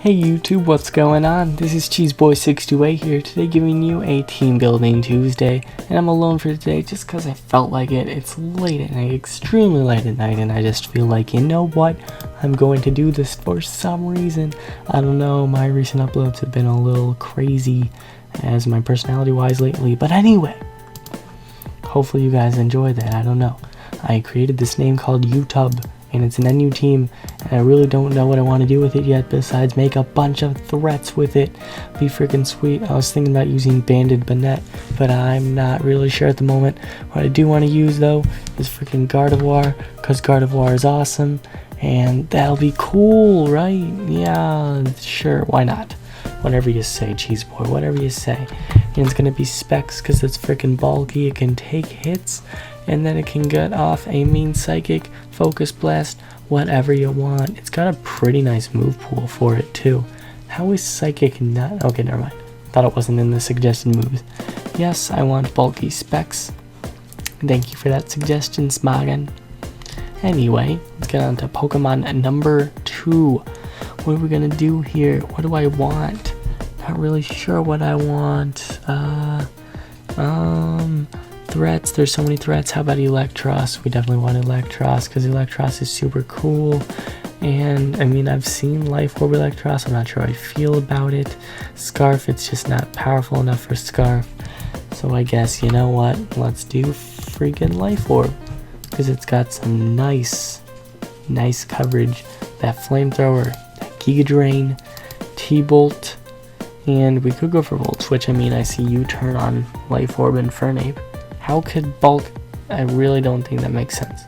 Hey YouTube, what's going on? This is Cheeseboy628 here, today giving you a Team Building Tuesday, and I'm alone for today just because I felt like it. It's late at night, extremely late at night, and I just feel like, you know what? I'm going to do this for some reason. I don't know, my recent uploads have been a little crazy as my personality-wise lately, but anyway, hopefully you guys enjoy that. I don't know. I created this name called YouTube, and it's an NU team, and I really don't know what I want to do with it yet besides make a bunch of threats with it. Be freaking sweet. I was thinking about using Banded Bonnet, but I'm not really sure at the moment. What I do want to use though is freaking Gardevoir, because Gardevoir is awesome, and that'll be cool, right? Yeah, sure, why not? Whatever you say, Cheeseboy, whatever you say. And it's gonna be Specs because it's freaking bulky, it can take hits, and then it can get off a mean psychic, focus blast, whatever you want. It's got a pretty nice move pool for it too. How is psychic not? Okay, never mind. Thought it wasn't in the suggested moves. Yes, I want bulky Specs. Thank you for that suggestion, Smoggin. Anyway, let's get on to Pokemon number 2. What are we gonna do here? What do I want? Not really sure what I want. Threats. There's so many threats. How about Electros? We definitely want Electros because Electros is super cool. And I mean, I've seen Life Orb Electros. I'm not sure how I feel about it. Scarf, it's just not powerful enough for Scarf. So I guess, you know what? Let's do freaking Life Orb because it's got some nice coverage. That Flamethrower, that Giga Drain, T-Bolt, and we could go for Volt Switch. I mean, I see U-Turn on Life Orb and Fernape. How could bulk? I really don't think that makes sense.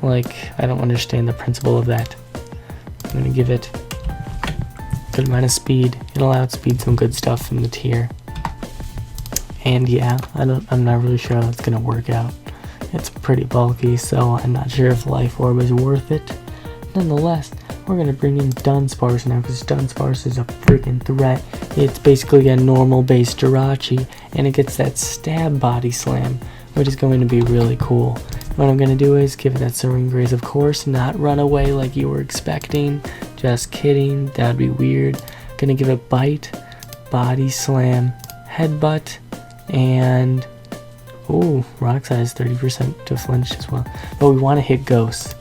Like, I don't understand the principle of that. I'm gonna give it a good amount of speed. It'll outspeed some good stuff in the tier. And yeah, I'm not really sure how it's gonna work out. It's pretty bulky, so I'm not sure if Life Orb is worth it. Nonetheless, we're gonna bring in Dunsparce now because Dunsparce is a freaking threat. It's basically a normal base Jirachi, and it gets that stab body slam, which is going to be really cool. What I'm gonna do is give it that Serene Grace, of course, not run away like you were expecting. Just kidding, that'd be weird. Gonna give it Bite, Body Slam, Headbutt, and ooh, Rock Size 30% to flinch as well. But we want to hit Ghost.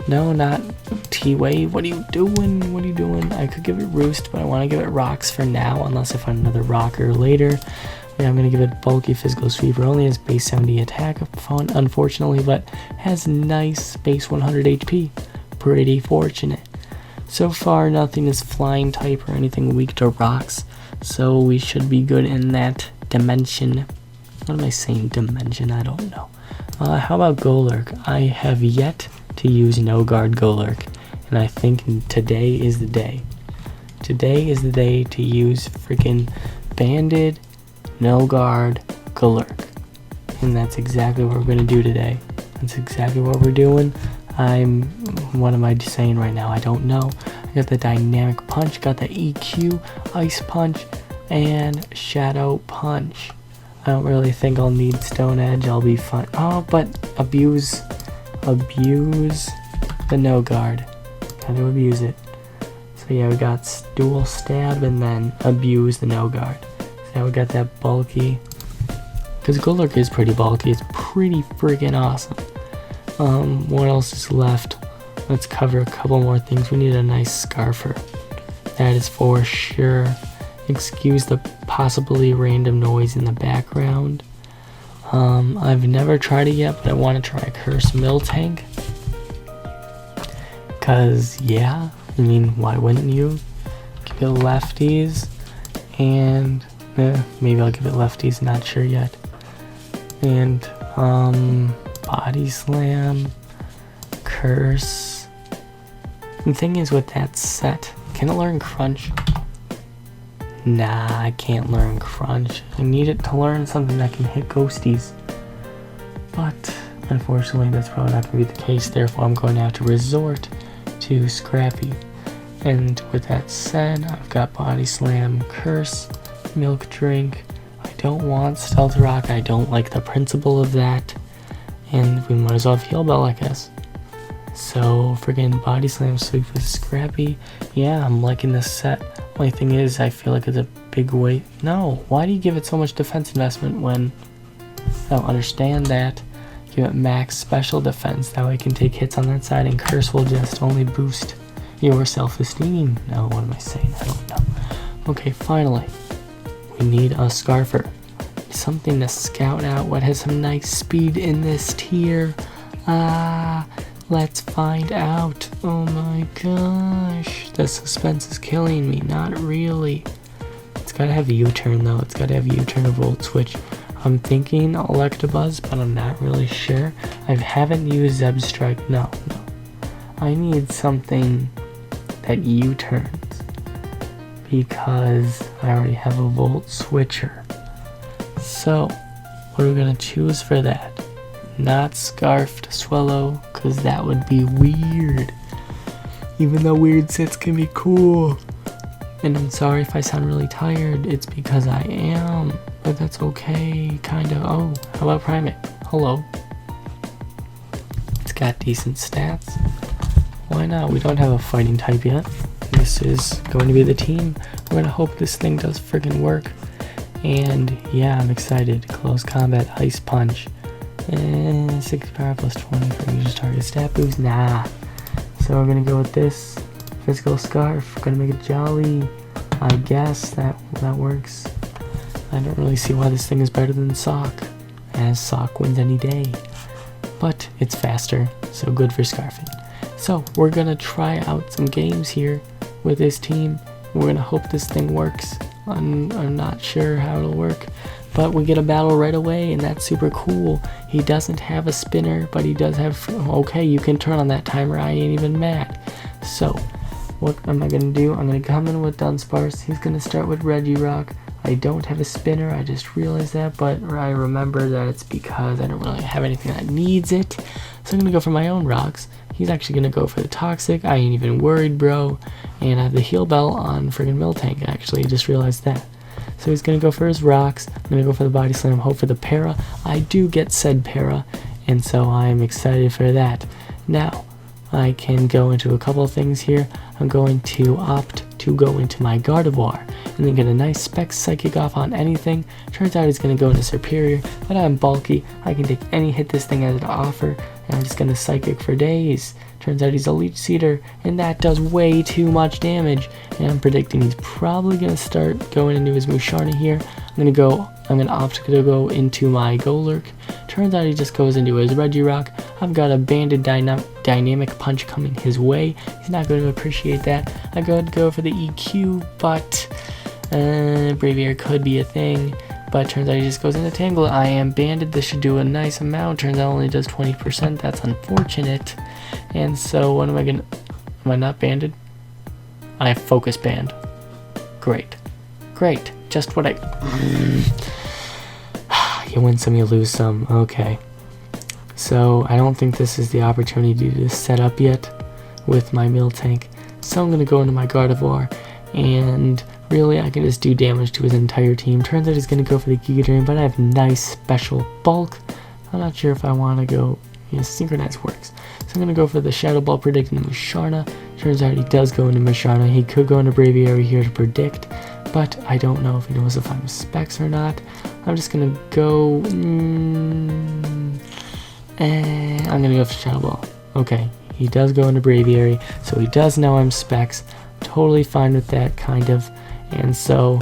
No, not T-Wave. What are you doing? What are you doing? I could give it Roost, but I want to give it Rocks for now, unless I find another Rocker later. Yeah, I'm going to give it Bulky Physical Sweeper. Only has base 70 attack, unfortunately, but has nice base 100 HP. Pretty fortunate. So far, nothing is Flying type or anything weak to Rocks, so we should be good in that dimension. What am I saying? Dimension? I don't know. How about Golurk? I have yet to use No Guard Golurk, and I think today is the day. Today is the day to use freaking Banded No Guard Golurk, and that's exactly what we're gonna do today. That's exactly what we're doing. What am I saying right now? I don't know. I got the Dynamic Punch, got the EQ, Ice Punch, and Shadow Punch. I don't really think I'll need Stone Edge. I'll be fine. Oh, but abuse the No Guard. Gotta abuse it. So yeah, we got Dual Stab and then abuse the No Guard. So now we got that bulky. Because Golurk is pretty bulky. It's pretty freaking awesome. What else is left? Let's cover a couple more things. We need a nice Scarfer. That is for sure. Excuse the possibly random noise in the background. I've never tried it yet, but I want to try Curse Miltank. Cause yeah, I mean, why wouldn't you? Give it lefties, and maybe I'll give it lefties, not sure yet. And Body Slam, Curse. The thing is with that set, can it learn Crunch? Nah, I can't learn Crunch. I need it to learn something that can hit Ghosties. But, unfortunately, that's probably not going to be the case. Therefore, I'm going to have to resort to Scrappy. And with that said, I've got Body Slam, Curse, Milk Drink. I don't want Stealth Rock. I don't like the principle of that. And we might as well have Heal Bell, I guess. So friggin' body slam sweep with Scrappy. Yeah, I'm liking this set. Only thing is, I feel like it's a big weight. No, why do you give it so much defense investment when I don't understand that? Give it max special defense, that way I can take hits on that side, and curse will just only boost your self-esteem. No, what am I saying? I don't know. Okay, finally, we need a Scarfer. Something to scout out what has some nice speed in this tier. Let's find out. Oh my gosh, the suspense is killing me. Not really. It's gotta have U-turn though. It's gotta have U-turn or Volt Switch. I'm thinking Electabuzz, but I'm not really sure. I haven't used Zeb Strike. No. I need something that U-turns because I already have a Volt Switcher. So, what are we gonna choose for that? Not Scarfed Swallow, because that would be weird. Even though weird sets can be cool. And I'm sorry if I sound really tired, it's because I am. But that's okay, kind of. Oh, how about Primate? Hello. It's got decent stats. Why not? We don't have a fighting type yet. This is going to be the team. We're gonna hope this thing does friggin' work. And yeah, I'm excited. Close combat, Ice Punch. 60 power plus 20 for user's target stat boost. Nah. So we're gonna go with this. Physical Scarf. Gonna make it jolly. I guess that works. I don't really see why this thing is better than Sock, as Sock wins any day. But it's faster, so good for Scarfing. So we're gonna try out some games here with this team. We're gonna hope this thing works. I'm not sure how it'll work, but we get a battle right away, and that's super cool. He doesn't have a spinner, but he does have, okay, you can turn on that timer, I ain't even mad. So, what am I gonna do? I'm gonna come in with Dunsparce. He's gonna start with Regirock. I don't have a spinner, I just realized that, but I remember that it's because I don't really have anything that needs it. So I'm gonna go for my own rocks. He's actually gonna go for the Toxic. I ain't even worried, bro. And I have the Heal Bell on friggin' Miltank, actually, I just realized that. So he's gonna go for his rocks. I'm gonna go for the Body Slam, hope for the Para. I do get said Para, and so I'm excited for that. Now, I can go into a couple of things here. I'm going to opt to go into my Gardevoir, and then get a nice Spec Psychic off on anything. Turns out he's gonna go into Superior, but I'm bulky. I can take any hit this thing has to offer, and I'm just gonna Psychic for days. Turns out he's a Leech Seeder, and that does way too much damage. And I'm predicting he's probably gonna start going into his Musharna here. I'm gonna opt to go into my Golurk. Turns out he just goes into his Regirock. I've got a Banded Dynamic Punch coming his way. He's not going to appreciate that. I could go for the EQ, but Braviary could be a thing. But turns out he just goes into Tangle. I am banded. This should do a nice amount. Turns out it only does 20%. That's unfortunate. And so what am I gonna... Am I not banded? I have Focus Band. Great. Great. Just what I... You win some, you lose some. Okay. So I don't think this is the opportunity to set up yet with my Miltank. So I'm going to go into my Gardevoir, and really I can just do damage to his entire team. Turns out he's going to go for the Giga Drain, but I have nice special bulk. I'm not sure if I want to go... Yeah, Synchronize works. So I'm going to go for the Shadow Ball predicting the Musharna. Turns out he does go into Musharna. He could go into Braviary here to predict, but I don't know if he knows if I'm Specs or not. I'm just going to go... I'm going to go for Shadow Ball. Okay, he does go into Braviary, so he does know I'm Specs. Totally fine with that, kind of. And so,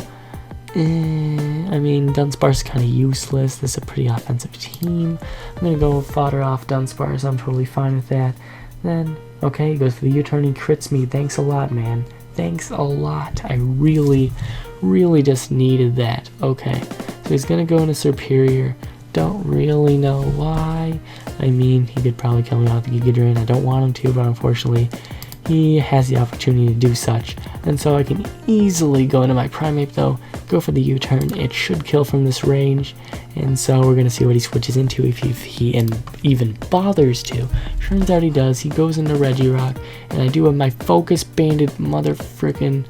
I mean, Dunsparce is kind of useless. This is a pretty offensive team. I'm going to go fodder off Dunsparce. I'm totally fine with that. Then, okay, he goes for the U-turn. He crits me. Thanks a lot, man. Thanks a lot. I really just needed that. Okay, so he's going to go into Superior. Don't really know why. I mean, he could probably kill me off the Giga Drain. I don't want him to, but unfortunately, he has the opportunity to do such. And so I can easily go into my Primate though, go for the U-turn. It should kill from this range. And so we're going to see what he switches into, if he even bothers to. Turns out he does. He goes into Regirock, and I do have my Focus Banded mother frickin'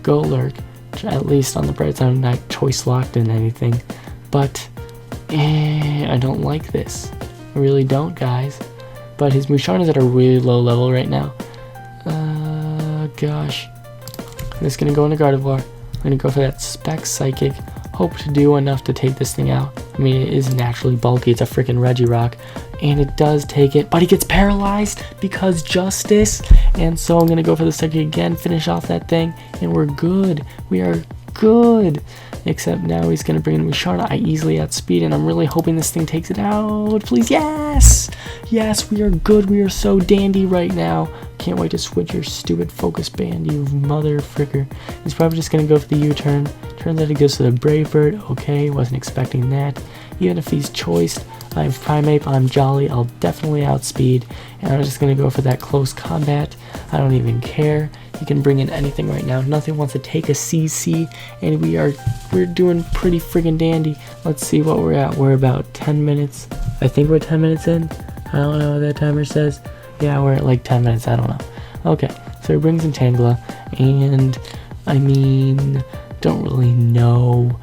Golurk. At least on the bright side, I'm not choice locked in anything. But I don't like this. I really don't, guys. but his Musharna is at a really low level right now. Gosh. I'm just going to go into Gardevoir. I'm going to go for that Spec Psychic. Hope to do enough to take this thing out. I mean, it is naturally bulky. It's a freaking Regirock. And it does take it, but he gets paralyzed because justice. And so I'm going to go for the Psychic again, finish off that thing, and we're good. We are good. Except now he's going to bring in Musharna. I easily outspeed, and I'm really hoping this thing takes it out. Please, yes! Yes, we are good. We are so dandy right now. Can't wait to switch your stupid focus band, you mother fricker. He's probably just going to go for the U-turn. Turns out he goes to the Brave Bird. Okay, wasn't expecting that. Even if he's choiced, I'm Primeape, I'm Jolly, I'll definitely outspeed. And I'm just going to go for that close combat. I don't even care. He can bring in anything right now. Nothing wants to take a CC, and we're doing pretty friggin' dandy. Let's see what we're at. We're about 10 minutes. I think we're 10 minutes in. I don't know what that timer says. Yeah, we're at like 10 minutes. I don't know. Okay, so he brings in Tangela, and I mean, don't really know.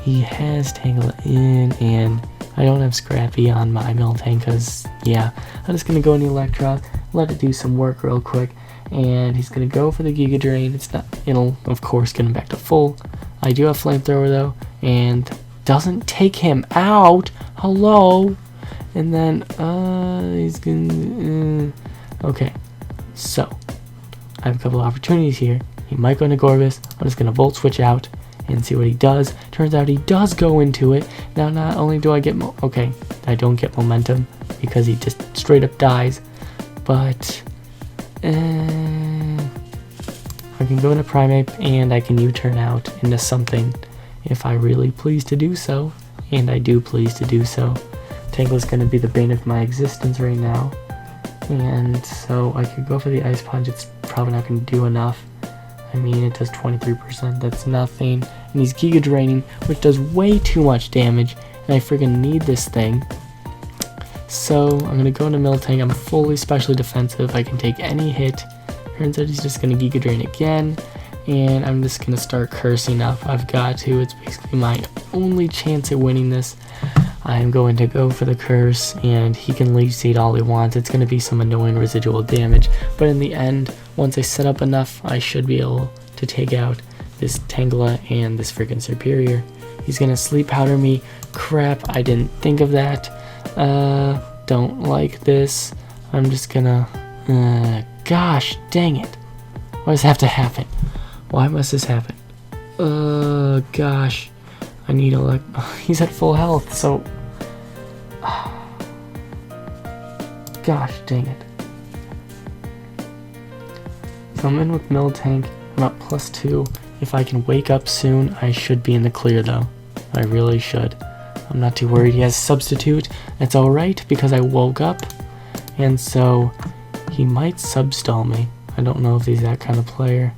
He has Tangela in, and I don't have Scrappy on my Miltank because, yeah, I'm just going to go in the Electro, let it do some work real quick. And he's going to go for the Giga Drain. It'll, of course, get him back to full. I do have Flamethrower, though, and doesn't take him out. Hello? And then, he's going to... okay, so, I have a couple of opportunities here. He might go into Gorbis. I'm just going to Volt Switch out and see what he does. Turns out he does go into it. Now, not only do I get... okay, I don't get momentum because he just straight up dies, but... I can go into Primeape, and I can U-turn out into something if I really please to do so, and I do please to do so. Tangela's going to be the bane of my existence right now, and so I could go for the Ice Punch. It's probably not going to do enough. I mean, it does 23%, that's nothing, and he's Giga Draining, which does way too much damage, and I freaking need this thing. So I'm going to go into Miltank. I'm fully specially defensive. I can take any hit. Turns out he's just going to Giga Drain again. And I'm just going to start cursing up. I've got to. It's basically my only chance at winning this. I'm going to go for the curse, and he can Leech Seed all he wants. It's going to be some annoying residual damage. But in the end, once I set up enough, I should be able to take out this Tangela and this freaking Superior. He's going to Sleep Powder me. Crap, I didn't think of that. Don't like this. I'm just gonna... gosh, dang it. Why does it have to happen? Why must this happen? Gosh. I need a... he's at full health, so... gosh, dang it. So I'm in with Miltank. I'm at +2. If I can wake up soon, I should be in the clear, though. I really should. I'm not too worried. He has Substitute. That's alright because I woke up. And so he might substall me. I don't know if he's that kind of player.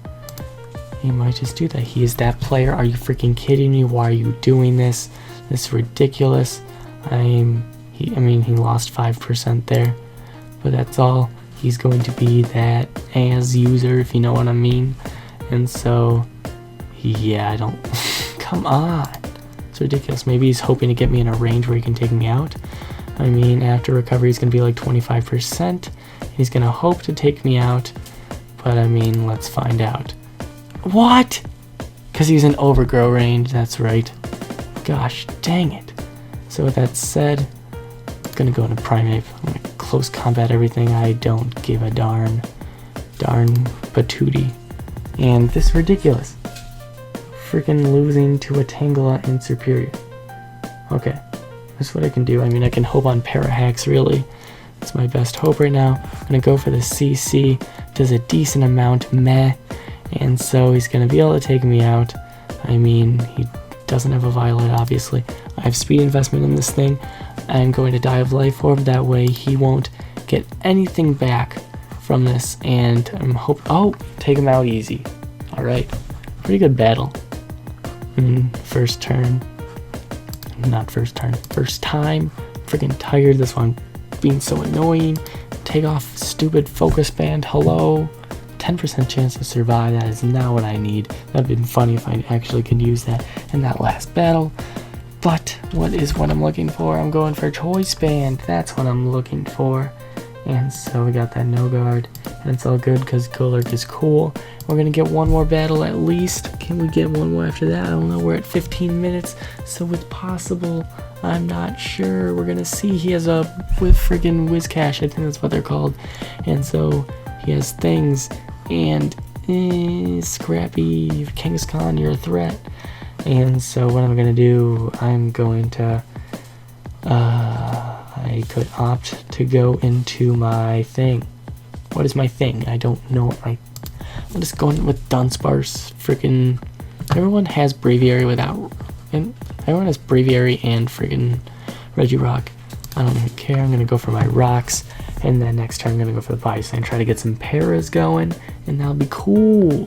He might just do that. He is that player. Are you freaking kidding me? Why are you doing this? This is ridiculous. I mean, he lost 5% there. But that's all. He's going to be that as user, if you know what I mean. And so, yeah, I don't... come on. It's ridiculous. Maybe he's hoping to get me in a range where he can take me out. I mean, after recovery, he's going to be like 25%. He's going to hope to take me out. But, I mean, let's find out. What? Because he's in overgrow range. That's right. Gosh, dang it. So with that said, I'm going to go into Primeape. I'm going to close combat everything. I don't give a darn. Darn patootie. And this is ridiculous. Freaking losing to a Tangela and Superior. Okay, that's what I can do. I mean, I can hope on Parahax, really. It's my best hope right now. I'm going to go for the CC. Does a decent amount, meh. And so he's going to be able to take me out. I mean, he doesn't have a Violet, obviously. I have speed investment in this thing. I'm going to die of Life Orb. That way he won't get anything back from this. And I'm hoping... oh, take him out easy. Alright. Pretty good battle. First turn. Not first turn. First time. Freaking tired. This one being so annoying. Take off stupid focus band. Hello. 10% chance to survive. That is not what I need. That would have been funny if I actually could use that in that last battle. But what is what I'm looking for? I'm going for Choice Band. That's what I'm looking for. And so we got that no guard, and it's all good because Golurk is cool. We're gonna get one more battle at least. Can we get one more after that? I don't know. We're at 15 minutes, so it's possible. I'm not sure. We're gonna see. He has a with friggin' Wizcash, I think that's what they're called. And so he has things. And Scrappy, Kangaskhan, you're a threat. And so what I'm gonna do? I'm going to. I could opt to go into my thing. What is my thing? I don't know. I'm just going with Dunsparce. Freaking everyone has Braviary without, and everyone has Braviary and freaking Regirock. I don't even care. I'm gonna go for my rocks, and then next turn I'm gonna go for the Body Slam, try to get some paras going, and that'll be cool.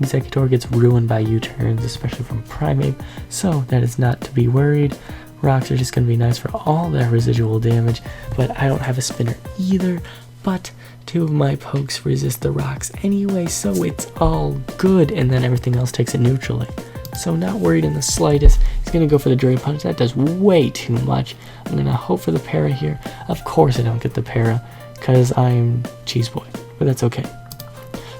Executor gets ruined by U-turns, especially from Primeape, so that is not to be worried. Rocks are just going to be nice for all that residual damage, but I don't have a spinner either, but 2 of my pokes resist the rocks anyway, so it's all good, and then everything else takes it neutrally. So not worried in the slightest. He's going to go for the Drain Punch. That does way too much. I'm going to hope for the para here. Of course I don't get the para, because I'm Cheese Boy, but that's okay.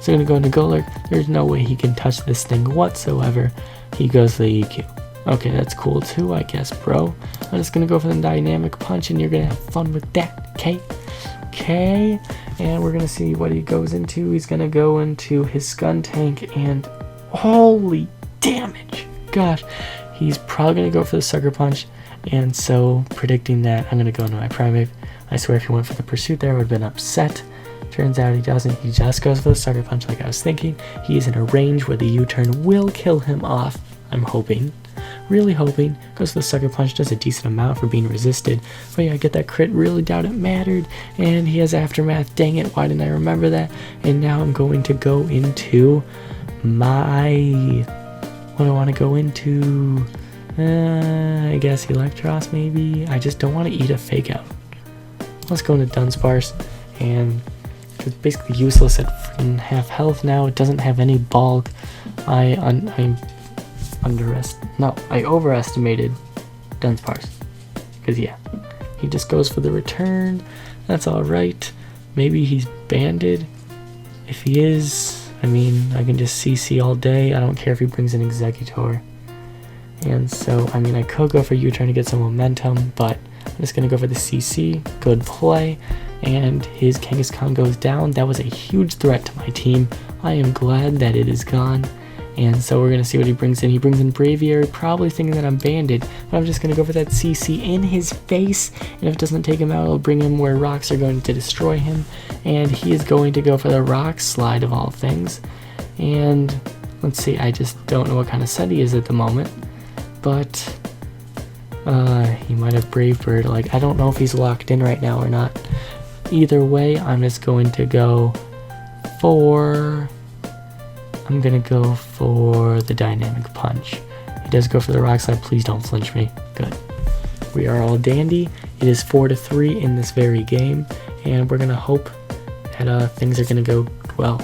So I'm going to go into Golurk. There's no way he can touch this thing whatsoever. He goes for the EQ. Okay, that's cool too, I guess, bro. I'm just gonna go for the Dynamic Punch, and you're gonna have fun with that, okay? Okay, and we're gonna see what he goes into. He's gonna go into his Skuntank, and holy damage! Gosh, he's probably gonna go for the Sucker Punch, and so predicting that, I'm gonna go into my Primeape. I swear if he went for the Pursuit there, I would have been upset. Turns out he doesn't. He just goes for the Sucker Punch like I was thinking. He is in a range where the U-turn will kill him off, I'm hoping. Really hoping. Goes for the Sucker Punch, does a decent amount for being resisted. But yeah, I get that crit, really doubt it mattered. And he has Aftermath, dang it, why didn't I remember that? And now I'm going to go into my... what do I want to go into? I guess Electros maybe? I just don't want to eat a Fake Out. Let's go into Dunsparce, and it's basically useless at freaking half health now. It doesn't have any bulk. I overestimated Dunsparce. Because yeah, he just goes for the return. That's alright. Maybe he's banded. If he is, I mean, I can just CC all day. I don't care if he brings an Executor. And so, I mean, I could go for U-turn to get some momentum, but I'm just going to go for the CC. Good play. And his Kangaskhan goes down. That was a huge threat to my team. I am glad that it is gone. And so we're going to see what he brings in. He brings in Braviary, probably thinking that I'm banded, but I'm just going to go for that CC in his face, and if it doesn't take him out, it'll bring him where rocks are going to destroy him, and he is going to go for the Rock Slide of all things. And let's see, I just don't know what kind of set he is at the moment, but he might have Brave Bird. Like, I don't know if he's locked in right now or not. Either way, I'm just going to go for... I'm gonna go for the Dynamic Punch. He does go for the Rock Slide. Please don't flinch me. Good. We are all dandy. It is 4-3 in this very game, and we're gonna hope that things are gonna go well.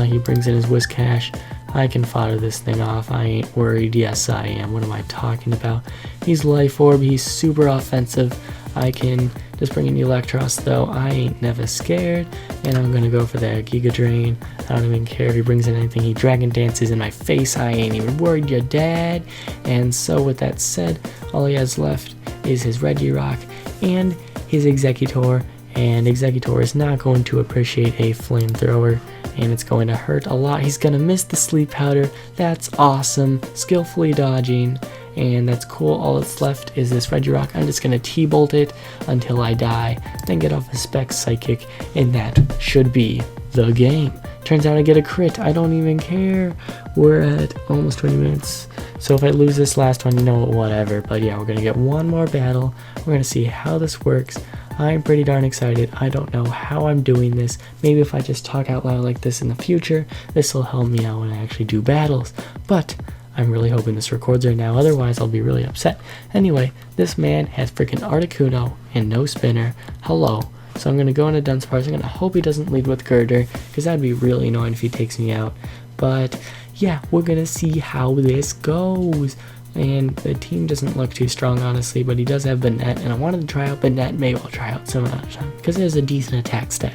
He brings in his Wizcash. I can fodder this thing off. I ain't worried. Yes, I am. What am I talking about? He's Life Orb. He's super offensive. I can just bring in Electros, though. I ain't never scared. And I'm going to go for that Giga Drain. I don't even care if he brings in anything. He Dragon Dances in my face. I ain't even worried. You're dead. And so with that said, all he has left is his Regirock and his Executor. And Executor is not going to appreciate a Flamethrower, and it's going to hurt a lot. He's going to miss the Sleep Powder. That's awesome. Skillfully dodging, and that's cool. All that's left is this Regirock. I'm just going to T-Bolt it until I die, then get off a Spec Psychic, and that should be the game. Turns out I get a crit. I don't even care. We're at almost 20 minutes. So if I lose this last one, you know, whatever. But yeah, we're going to get one more battle. We're going to see how this works. I'm pretty darn excited. I don't know how I'm doing this. Maybe if I just talk out loud like this in the future, this will help me out when I actually do battles. But I'm really hoping this records right now, otherwise I'll be really upset. Anyway, this man has freaking Articuno and no spinner. Hello. So I'm going to go into Dunsparce. I'm going to hope he doesn't lead with Girder, because that'd be really annoying if he takes me out. But yeah, we're going to see how this goes. And the team doesn't look too strong, honestly, but he does have Banette, and I wanted to try out Banette. Maybe I'll try out some other time because it has a decent attack stat.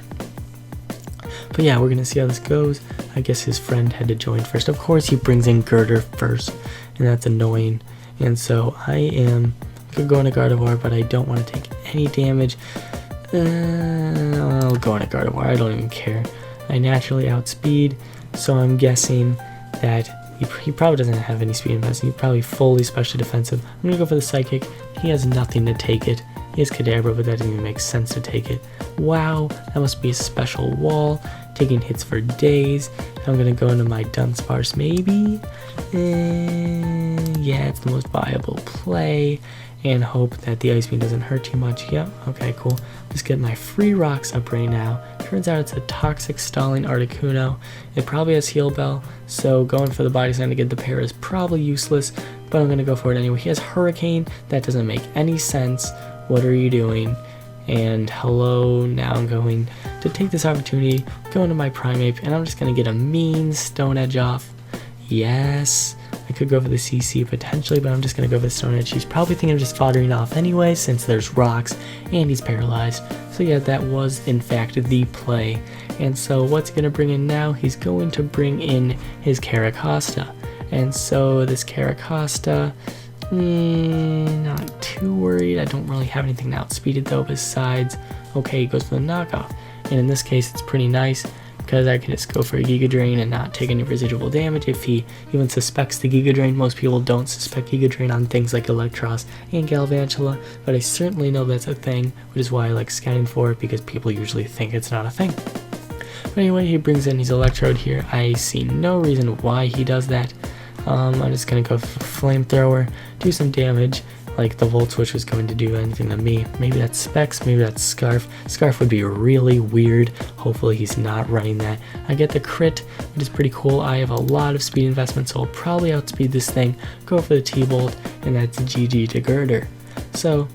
But yeah, we're gonna see how this goes. I guess his friend had to join first. Of course, he brings in Girder first, and that's annoying. And so I could go into Gardevoir, but I don't want to take any damage. I'll go into Gardevoir. I don't even care. I naturally outspeed, so I'm guessing that he probably doesn't have any speed investment. He's probably fully special defensive. I'm gonna go for the Psychic. He has nothing to take it. He has Kadabra, but that doesn't even make sense to take it. Wow, that must be a special wall. Taking hits for days. I'm gonna go into my Dunsparce maybe. Yeah, it's the most viable play. And hope that the Ice Beam doesn't hurt too much. Yep, okay, cool. Just get my free rocks up right now. Turns out it's a toxic stalling Articuno. It probably has Heal Bell, so going for the Body Slam to get the pair is probably useless, but I'm gonna go for it anyway. He has Hurricane. That doesn't make any sense. What are you doing? And hello, now I'm going to take this opportunity, go into my Primeape, and I'm just going to get a mean Stone Edge off. Yes, I could go for the CC potentially, but I'm just going to go for the Stone Edge. He's probably thinking of just foddering off anyway, since there's rocks, and he's paralyzed. So yeah, that was in fact the play. And so what's going to bring in now? He's going to bring in his Caracosta. And so this Caracosta... not too worried. I don't really have anything to outspeed it though besides, okay, he goes for the knockoff. And in this case it's pretty nice because I can just go for a Giga Drain and not take any residual damage if he even suspects the Giga Drain. Most people don't suspect Giga Drain on things like Electros and Galvantula, but I certainly know that's a thing, which is why I like scanning for it because people usually think it's not a thing. But anyway, he brings in his Electrode here. I see no reason why he does that. I'm just gonna go for Flamethrower, do some damage, like the Volt Switch was going to do anything to me. Maybe that's Specs, maybe that's Scarf. Scarf would be really weird. Hopefully he's not running that. I get the crit, which is pretty cool. I have a lot of speed investment, so I'll probably outspeed this thing, go for the T-Bolt, and that's GG to Girder. So,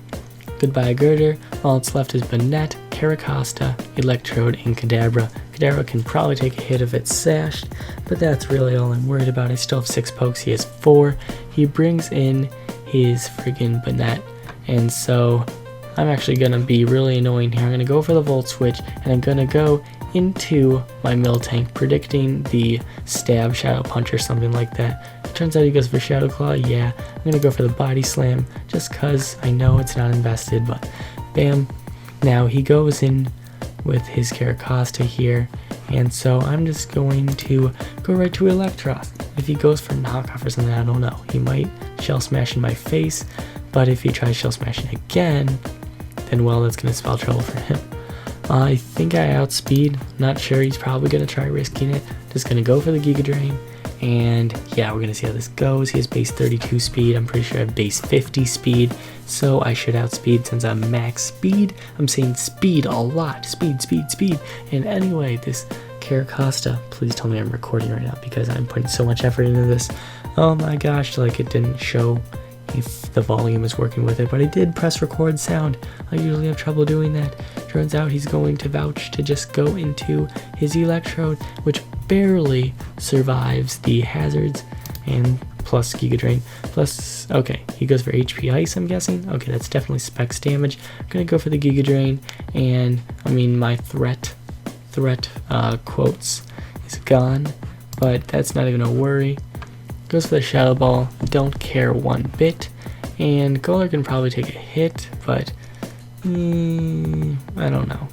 goodbye Girder. All that's left is Banette, Caracosta, Electrode, and Kadabra. Kadabra can probably take a hit if it's sashed, but that's really all I'm worried about. I still have 6 pokes, he has 4. He brings in his friggin' Banette, and so I'm actually gonna be really annoying here. I'm gonna go for the Volt Switch, and I'm gonna go into my Miltank, predicting the Stab, Shadow Punch, or something like that. It turns out he goes for Shadow Claw. Yeah, I'm gonna go for the Body Slam, just cause I know it's not invested, but bam. Now he goes in with his Caracosta here, and so I'm just going to go right to Electros. If he goes for knockoff or something, I don't know. He might Shell Smash in my face, but if he tries Shell Smashing again, then well, that's gonna spell trouble for him. I think I outspeed, not sure, he's probably gonna try risking it. Just gonna go for the Giga Drain, and yeah, we're gonna see how this goes. He has base 32 speed, I'm pretty sure I have base 50 speed, so I should outspeed since I'm max speed. I'm saying speed a lot, speed. And anyway, this Caracosta, please tell me I'm recording right now because I'm putting so much effort into this. Oh my gosh, like it didn't show if the volume is working with it, but I did press record sound. I usually have trouble doing that. Turns out he's going to vouch to just go into his Electrode, which barely survives the hazards, and plus Giga Drain, plus, okay, he goes for HP Ice, I'm guessing. Okay, that's definitely Specs damage. I'm gonna go for the Giga Drain, and I mean, my threat quotes is gone, but that's not even a worry. Goes for the Shadow Ball, don't care one bit, and Golur can probably take a hit, but I don't know.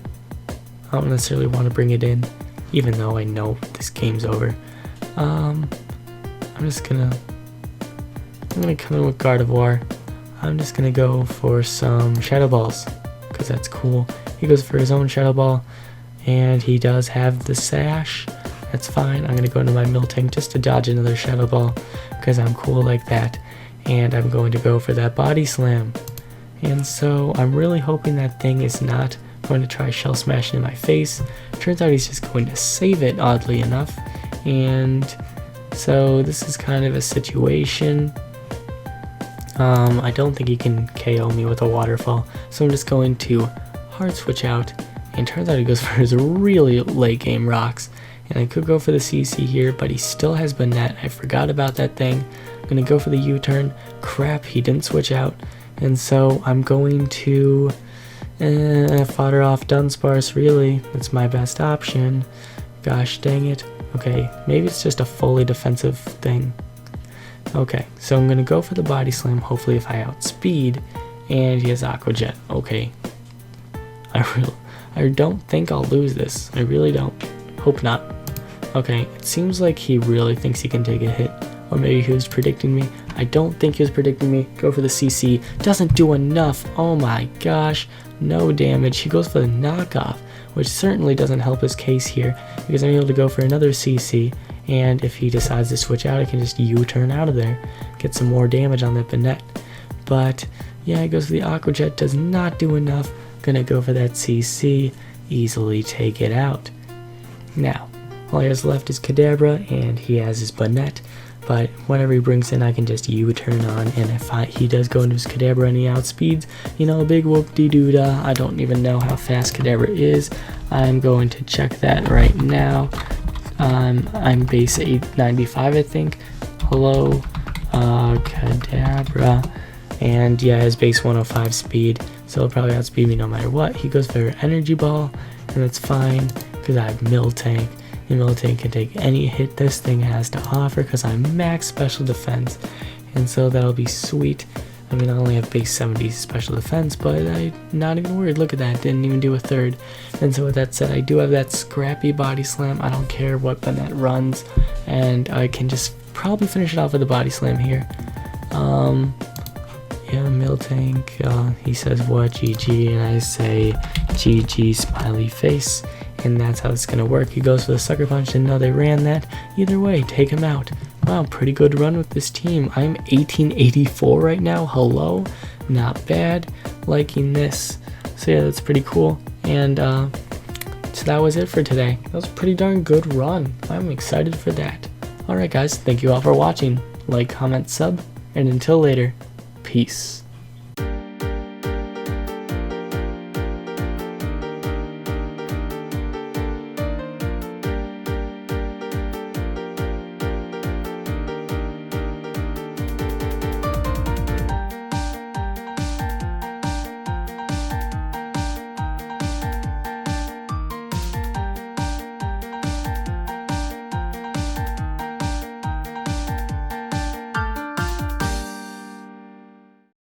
I don't necessarily want to bring it in, even though I know this game's over. I'm gonna come in with Gardevoir. I'm just gonna go for some Shadow Balls, because that's cool. He goes for his own Shadow Ball, and he does have the Sash. That's fine. I'm gonna go into my Miltank just to dodge another Shadow Ball, because I'm cool like that. And I'm going to go for that Body Slam. And so I'm really hoping that thing is not going to try Shell Smashing in my face. Turns out he's just going to save it, oddly enough. And so this is kind of a situation. I don't think he can KO me with a Waterfall, so I'm just going to hard switch out, and turns out he goes for his really late game rocks, And I could go for the CC here, but he still has Bonnet. I forgot about that thing. I'm going to go for the U-turn. Crap, he didn't switch out. And so I'm going to fodder off Dunsparce, really. That's my best option. Gosh dang it. Okay, maybe it's just a fully defensive thing. Okay, so I'm going to go for the Body Slam, hopefully if I outspeed. And he has Aqua Jet. Okay. I don't think I'll lose this. I really don't. Hope not. Okay, it seems like he really thinks he can take a hit. Or maybe he was predicting me. I don't think he was predicting me. Go for the CC. Doesn't do enough. Oh my gosh. No damage. He goes for the knockoff, which certainly doesn't help his case here, because I'm able to go for another CC. And if he decides to switch out, I can just U-turn out of there. Get some more damage on that Bonnet. But yeah, he goes for the Aqua Jet. Does not do enough. Gonna go for that CC. Easily take it out. Now, all he has left is Kadabra, and he has his Bonnet. But whenever he brings in, I can just U-turn on, and if he does go into his Kadabra and he outspeeds, you know, big whoop-de-doo-dah. I don't even know how fast Kadabra is. I'm going to check that right now. I'm base 895, I think. Hello, Kadabra. And yeah, his base 105 speed, so he'll probably outspeed me no matter what. He goes for Energy Ball, and that's fine, because I have Miltank. And Miltank can take any hit this thing has to offer, because I'm max special defense. And so that'll be sweet. I mean, I only have base 70 special defense, but I'm not even worried. Look at that, didn't even do a third. And so with that said, I do have that scrappy Body Slam. I don't care what Bonnet runs, and I can just probably finish it off with a Body Slam here. Yeah, Miltank, he says what, GG, and I say GG smiley face, and that's how it's gonna work. He goes for the Sucker Punch, and no, they ran that. Either way, take him out. Wow, pretty good run with this team. I'm 1884 right now, hello? Not bad, liking this. So yeah, that's pretty cool, and so that was it for today. That was a pretty darn good run. I'm excited for that. Alright guys, thank you all for watching. Like, comment, sub, and until later, peace.